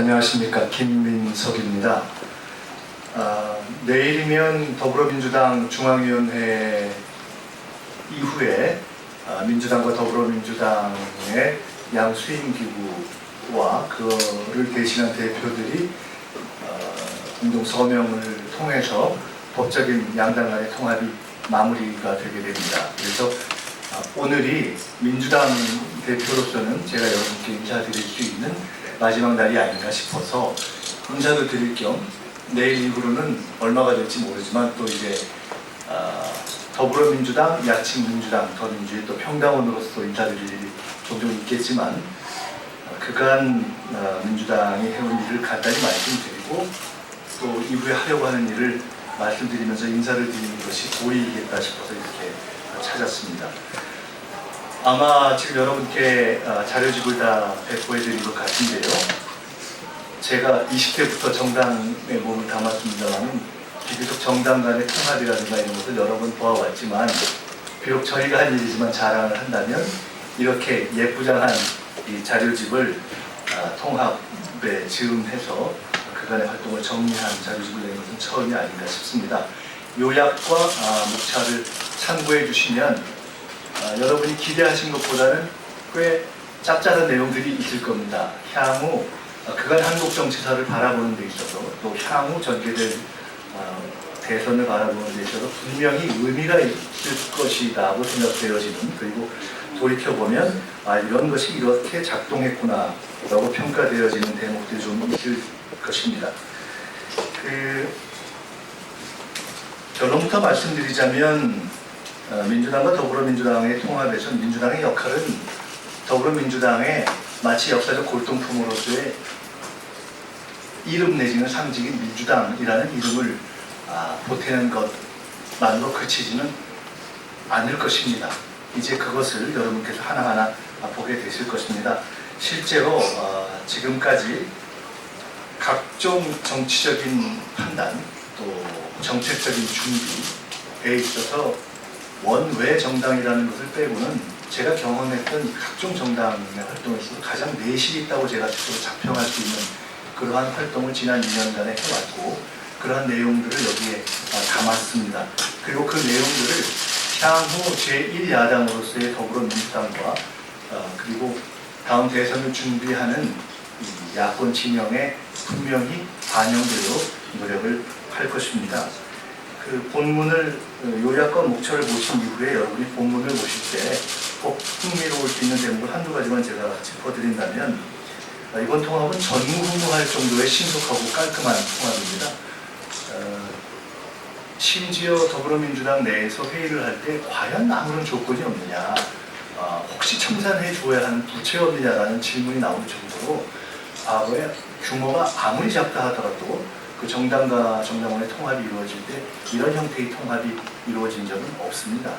안녕하십니까, 김민석입니다. 내일이면 더불어민주당 중앙위원회 이후에 민주당과 더불어민주당의 양수인기구와 그를 대신한 대표들이 공동 서명을 통해서 법적인 양당 간의 통합이 마무리가 되게 됩니다. 그래서 오늘이 민주당 대표로서는 제가 여러분께 인사드릴 수 있는 마지막 날이 아닌가 싶어서 인사를 드릴 겸 내일 이후로는 얼마가 될지 모르지만 또 이제 더불어민주당, 야친 민주당, 더민주의 또 평당원으로서 인사드릴 일이 종종 있겠지만 그간 민주당이 해온 일을 간단히 말씀드리고 또 이후에 하려고 하는 일을 말씀드리면서 인사를 드리는 것이 도리이겠다 싶어서 이렇게 찾았습니다. 아마 지금 여러분께 자료집을 다 배포해드린 것 같은데요. 제가 20대부터 정당에 몸을 담았습니다만 비교적 정당 간의 통합이라든가 이런 것을 여러 번 보아왔지만 비록 저희가 한 일이지만 자랑을 한다면 이렇게 예쁘장한 이 자료집을 통합에 즈음해서 그간의 활동을 정리한 자료집을 낸 것은 처음이 아닌가 싶습니다. 요약과 목차를 참고해 주시면 여러분이 기대하신 것보다는 꽤 짭짤한 내용들이 있을 겁니다. 향후 그간 한국 정치사를 바라보는 데 있어서 또 향후 전개될 대선을 바라보는 데 있어서 분명히 의미가 있을 것이라고 생각되어지는, 그리고 돌이켜보면 이런 것이 이렇게 작동했구나 라고 평가되어지는 대목들이 좀 있을 것입니다. 결론부터 말씀드리자면 민주당과 더불어민주당의 통합에서 민주당의 역할은 더불어민주당의 마치 역사적 골동품으로서의 이름 내지는 상징인 민주당이라는 이름을 보태는 것만으로 그치지는 않을 것입니다. 이제 그것을 여러분께서 하나하나 보게 되실 것입니다. 실제로 지금까지 각종 정치적인 판단 또 정책적인 준비에 있어서 원외 정당이라는 것을 빼고는 제가 경험했던 각종 정당의 활동에 있어서 가장 내실이 있다고 제가 스스로 자평할 수 있는 그러한 활동을 지난 2년간에 해왔고 그러한 내용들을 여기에 담았습니다. 그리고 그 내용들을 향후 제1야당으로서의 더불어민주당과 그리고 다음 대선을 준비하는 야권 진영에 분명히 반영되도록 노력을 할 것입니다. 그 본문을 요약과 목차를 보신 이후에 여러분이 본문을 보실 때 꼭 흥미로울 수 있는 대목을 한두 가지만 제가 짚어드린다면 이번 통합은 전무후무할 정도의 신속하고 깔끔한 통합입니다. 심지어 더불어민주당 내에서 회의를 할 때 과연 아무런 조건이 없느냐, 혹시 청산해 주어야 하는 부채 없느냐라는 질문이 나올 정도로 과거에 규모가 아무리 작다 하더라도 그 정당과 정당원의 통합이 이루어질 때 이런 형태의 통합이 이루어진 적은 없습니다.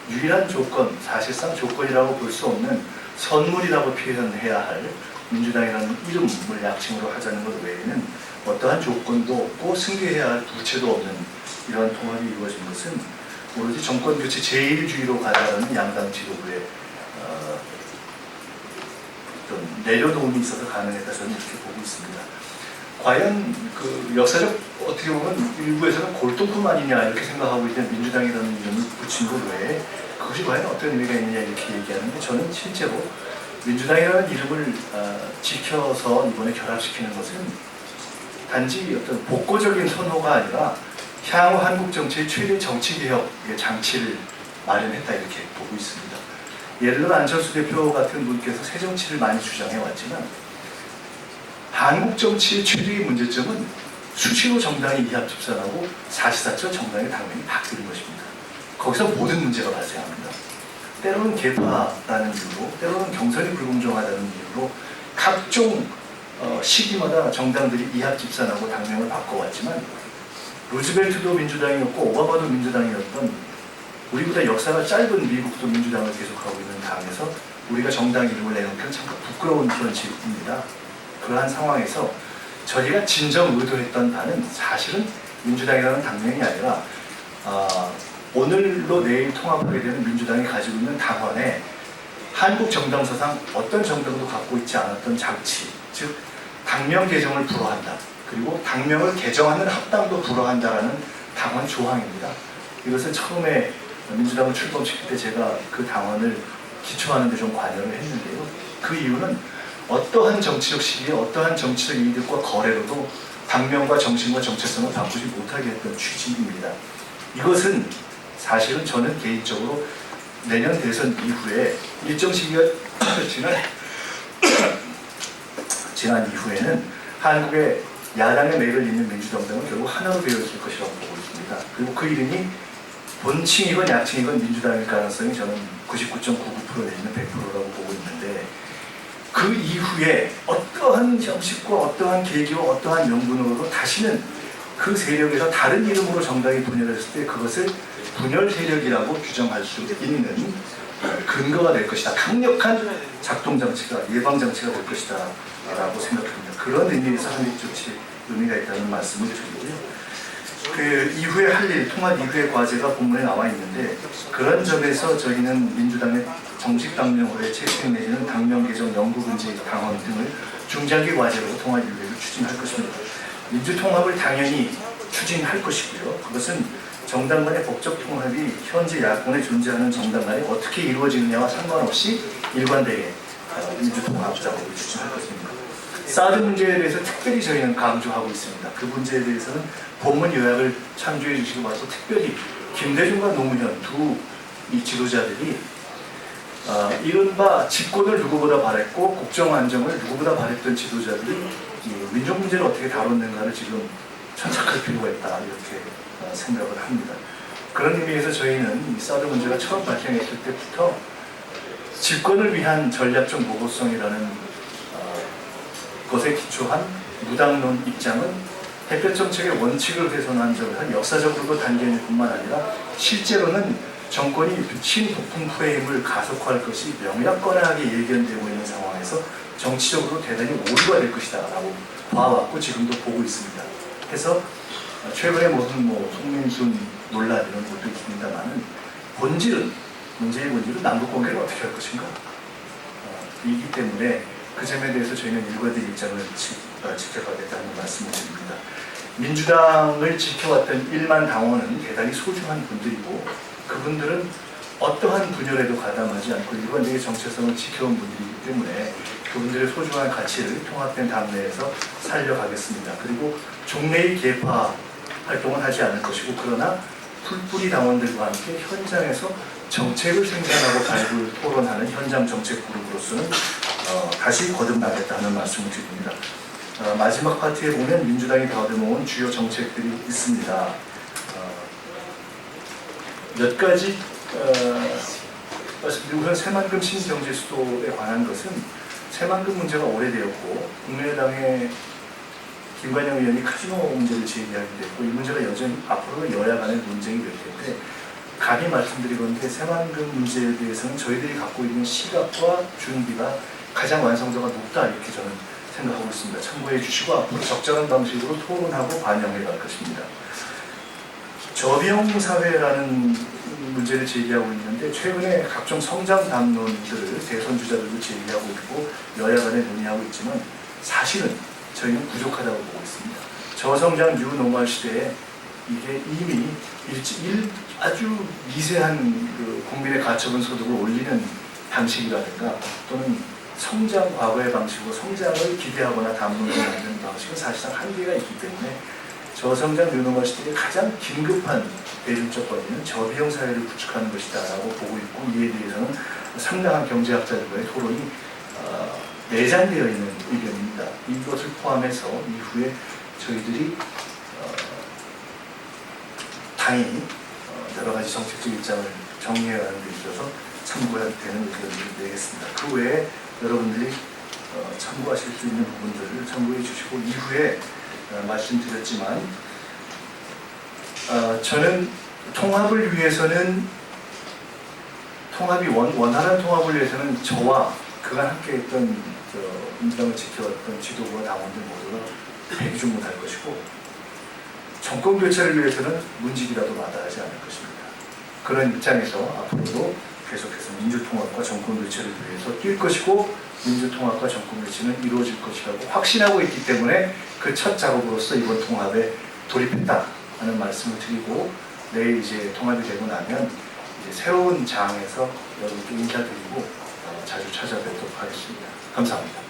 유일한 조건, 사실상 조건이라고 볼 수 없는 선물이라고 표현해야 할 민주당이라는 이름을 약칭으로 하자는 것 외에는 어떠한 조건도 없고 승계해야 할 부채도 없는 이러한 통합이 이루어진 것은 오로지 정권 교체 제1주의로 가다라는 양당 지도부의 좀 내려놓음이 있어서 가능했다, 저는 이렇게 보고 있습니다. 과연 그 역사적 어떻게 보면 일부에서는 골동품 아니냐 이렇게 생각하고 있는 민주당이라는 이름을 붙인 것 외에 그것이 과연 어떤 의미가 있느냐 이렇게 얘기하는데, 저는 실제로 민주당이라는 이름을 지켜서 이번에 결합시키는 것은 단지 어떤 복고적인 선호가 아니라 향후 한국 정치의 최대 정치개혁의 장치를 마련했다 이렇게 보고 있습니다. 예를 들어 안철수 대표 같은 분께서 새정치를 많이 주장해왔지만 한국 정치의 최대의 문제점은 수시로 정당이 이합집산하고 사시사철 정당의 당명이 바뀌는 것입니다. 거기서 모든 문제가 발생합니다. 때로는 개파라는 이유로, 때로는 경선이 불공정하다는 이유로 각종 시기마다 정당들이 이합집산하고 당명을 바꿔왔지만 루즈벨트도 민주당이었고 오바마도 민주당이었던 우리보다 역사가 짧은 미국도 민주당을 계속하고 있는 당에서 우리가 정당 이름을 내놓은 건 참 부끄러운 현실입니다. 그러한 상황에서 저희가 진정 의도했던 바는 사실은 민주당이라는 당명이 아니라 오늘로 내일 통합하게 되는 민주당이 가지고 있는 당원에 한국 정당사상 어떤 정당도 갖고 있지 않았던 장치, 즉 당명 개정을 불허한다. 그리고 당명을 개정하는 합당도 불허한다라는 당원 조항입니다. 이것은 처음에 민주당을 출범시킬 때 제가 그 당원을 기초하는 데 좀 관여를 했는데요. 그 이유는 어떠한 정치적 시기에 어떠한 정치적 이익과 거래로도 당명과 정신과 정체성을 바꾸지 못하게 했던 취지입니다. 이것은 사실은 저는 개인적으로 내년 대선 이후에 일정 시기가 지난 이후에는 한국의 야당의 매를 잇는 민주정당은 결국 하나로 되어 있을 것이라고 보고 있습니다. 그리고 그 이름이 본칭이건 약칭이건 민주당일 가능성이 저는 99.99% 내지는 100%라고 보고 있는데, 그 이후에 어떠한 형식과 어떠한 계기와 어떠한 명분으로도 다시는 그 세력에서 다른 이름으로 정당이 분열했을 때 그것을 분열 세력이라고 규정할 수 있는 근거가 될 것이다. 강력한 작동장치가, 예방장치가 될 것이다 라고 생각합니다. 그런 의미에서 한입 조치 의미가 있다는 말씀을 드리고요. 그 이후에 할 일, 통합 이후의 과제가 본문에 나와 있는데, 그런 점에서 저희는 민주당의 정식 당명으로의 채택 내지는 당명 개정, 영구금지 당원 등을 중장기 과제로 통합 이후에도 추진할 것입니다. 민주통합을 당연히 추진할 것이고요. 그것은 정당 간의 법적 통합이 현재 야권에 존재하는 정당 간에 어떻게 이루어지느냐와 상관없이 일관되게 민주통합 작업을 추진할 것입니다. 사드 문제에 대해서 특별히 저희는 강조하고 있습니다. 그 문제에 대해서는 본문 요약을 참조해 주시고 나서 특별히 김대중과 노무현 두 이 지도자들이 이른바 집권을 누구보다 바랬고 국정 안정을 누구보다 바랬던 지도자들이 민족 문제를 어떻게 다뤘는가를 지금 천착할 필요가 있다, 이렇게 생각을 합니다. 그런 의미에서 저희는 이 사드 문제가 처음 발생했을 때부터 집권을 위한 전략적 모호성이라는 것에 기초한 무당론 입장은 햇볕 정책의 원칙을 훼손한 점을 역사적으로도 단계일 뿐만 아니라 실제로는 정권이 친북풍 프레임을 가속화할 것이 명약관하게 예견되고 있는 상황에서 정치적으로 대단히 오류가 될 것이다 라고 봐왔고 지금도 보고 있습니다. 그래서 최근에 무슨 송민순 논란 이런 것도 있습니다만 문제의 본질은 남북관계를 어떻게 할 것인가 이기 때문에 그 점에 대해서 저희는 일관된 입장을 지켜가겠다는 말씀을 드립니다. 민주당을 지켜왔던 1만 당원은 대단히 소중한 분들이고, 그분들은 어떠한 분열에도 가담하지 않고 일관되게 정체성을 지켜온 분들이기 때문에 그분들의 소중한 가치를 통합된 당 내에서 살려가겠습니다. 그리고 종래의 계파 활동은 하지 않을 것이고, 그러나 풀뿌리 당원들과 함께 현장에서 정책을 생산하고 발굴, 토론하는 현장 정책 그룹으로서는 다시 거듭나겠다는 말씀을 드립니다. 마지막 파트에 보면 민주당이 더듬어온 주요 정책들이 있습니다. 몇 가지 우선 새만금 신경제 수도에 관한 것은 새만금 문제가 오래되었고, 국민의당의 김관영 의원이 카지노 문제를 제기하기도 했고, 이 문제가 여전히 앞으로 여야 간의 논쟁이 될 텐데, 감히 말씀드리건데 새만금 문제에 대해서는 저희들이 갖고 있는 시각과 준비가 가장 완성도가 높다, 이렇게 저는 생각하고 있습니다. 참고해 주시고 앞으로 적절한 방식으로 토론하고 반영해 갈 것입니다. 저비용 사회라는 문제를 제기하고 있는데, 최근에 각종 성장 담론들을 대선 주자들도 제기하고 있고 여야 간에 논의하고 있지만 사실은 저희는 부족하다고 보고 있습니다. 저성장 뉴노멀 시대에 이게 이미 아주 미세한 국민의 가처분 소득을 올리는 방식이라든가 또는 성장 과거의 방식으로 성장을 기대하거나 담론을 만드는 방식은 사실상 한계가 있기 때문에 저성장 뉴노멀 시대의 가장 긴급한 대중적 권리는 저비용 사회를 구축하는 것이다 라고 보고 있고, 이에 대해서는 상당한 경제학자들과의 토론이 내장되어 있는 의견입니다. 이것을 포함해서 이후에 저희들이 당연히 여러 가지 정책적 입장을 정리해가는 데 있어서 참고해야 되는 의견을 내겠습니다. 그 외에 여러분들이 참고하실 수 있는 부분들을 참고해 주시고, 이후에 말씀드렸지만 저는 통합을 위해서는 원활한 통합을 위해서는 저와 그간 함께했던 민주당을 지켜왔던 지도부와 당원들 모두가 배기중못할 것이고, 정권 교체를 위해서는 문직이라도 마다하지 않을 것입니다. 그런 입장에서 앞으로도 계속해서 민주통합과 정권교체를 위해서 뛸 것이고 민주통합과 정권교체는 이루어질 것이라고 확신하고 있기 때문에 그 첫 작업으로서 이번 통합에 돌입했다 하는 말씀을 드리고, 내일 이제 통합이 되고 나면 이제 새로운 장에서 여러분께 인사드리고 자주 찾아뵙도록 하겠습니다. 감사합니다.